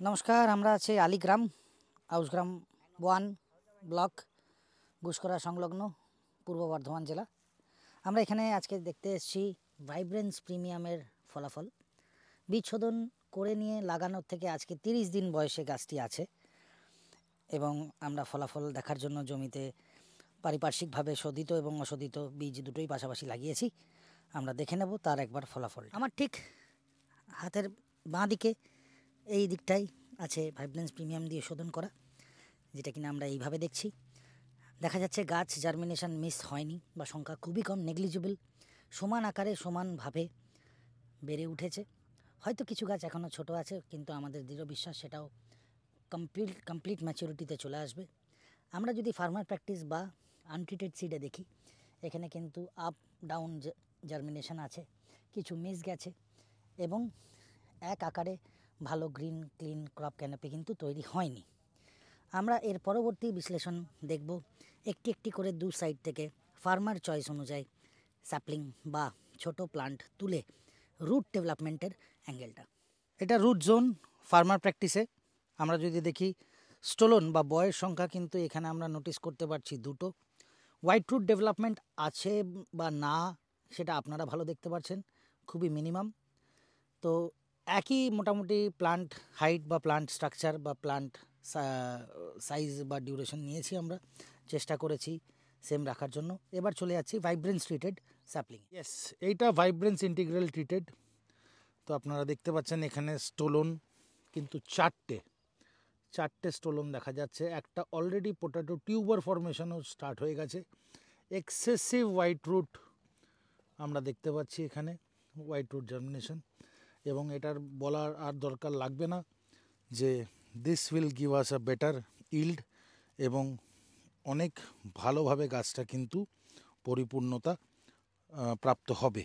নমস্কার, আমরা আছি আলীগ্রাম, আউসগ্রাম 1 ব্লক, গুসকরা সংলগ্ন, পূর্ব বর্ধমান জেলা। আমরা এখানে আজকে দেখতে এসেছি ভাইব্রেন্স প্রিমিয়ামের ফলাফল। বীজ শোধন করে নিয়ে লাগানোর থেকে আজকে 30 দিন বয়সে গাছটি আছে এবং আমরা ফলাফল দেখার জন্য জমিতে পারিপার্শ্বিকভাবে শোধিত এবং অশোধিত বীজ দুটোই পাশাপাশি লাগিয়েছি। আমরা দেখে নেব তার একবার ফলাফল। আমার ঠিক হাতের বাঁ দিকে এই দিকটাই আছে ভাইব্রেন্স প্রিমিয়াম দিয়ে শোধন করা, যেটা কিনা আমরা এইভাবে দেখছি। দেখা যাচ্ছে গাছ জার্মিনেশন মিস হয়নি বা সংখ্যা খুবই কম, নেগলিজিবল, সমান আকারে সমানভাবে বেড়ে উঠেছে। হয়তো কিছু গাছ এখনও ছোট আছে, কিন্তু আমাদের দৃঢ় বিশ্বাস সেটাও কমপ্লিট ম্যাচুরিটিতে চলে আসবে। আমরা যদি ফার্মার প্র্যাকটিস বা আনট্রিটেড সিডে দেখি, এখানে কিন্তু আপ ডাউন জার্মিনেশন আছে, কিছু মিস গেছে এবং এক আকারে ভালো গ্রিন ক্লিন ক্রপ ক্যানোপি কিন্তু তৈরি হয়নি। আমরা এর পরবর্তী বিশ্লেষণ দেখব একটি একটি করে দু সাইড থেকে ফার্মার চয়েস অনুযায়ী স্যাপলিং বা ছোট প্লান্ট তুলে রুট ডেভেলপমেন্টের অ্যাঙ্গেলটা। এটা রুট জোন ফার্মার প্র্যাকটিসে। আমরা যদি দেখি স্টোলন বা বয়ের সংখ্যা কিন্তু এখানে আমরা নোটিস করতে পারছি দুটো। হোয়াইট রুট ডেভেলপমেন্ট আছে বা না সেটা আপনারা ভালো দেখতে পাচ্ছেন, খুবই মিনিমাম। তো একই মোটামুটি প্লান্ট হাইট বা প্লান্ট স্ট্রাকচার বা প্লান্ট সাইজ বা ডিউরেশন নিয়েছি, আমরা চেষ্টা করেছি সেম রাখার জন্য। এবার চলে যাচ্ছি ভাইব্রেন্স ট্রিটেড স্যাপলিং। ইয়েস, এইটা ভাইব্রেন্স ইন্টিগ্রাল ট্রিটেড। তো আপনারা দেখতে পাচ্ছেন এখানে স্টোলন কিন্তু চারটে স্টোলন দেখা যাচ্ছে। একটা অলরেডি পোটাটো টিউবার ফরমেশনও স্টার্ট হয়ে গেছে। এক্সেসিভ হোয়াইট রুট আমরা দেখতে পাচ্ছি এখানে, হোয়াইট রুট জার্মিনেশন। এবং এটার বলার আর দরকার লাগবে না যে this will give us a better yield এবং অনেক ভালোভাবে গাছটা কিন্তু পরিপূর্ণতা প্রাপ্ত হবে।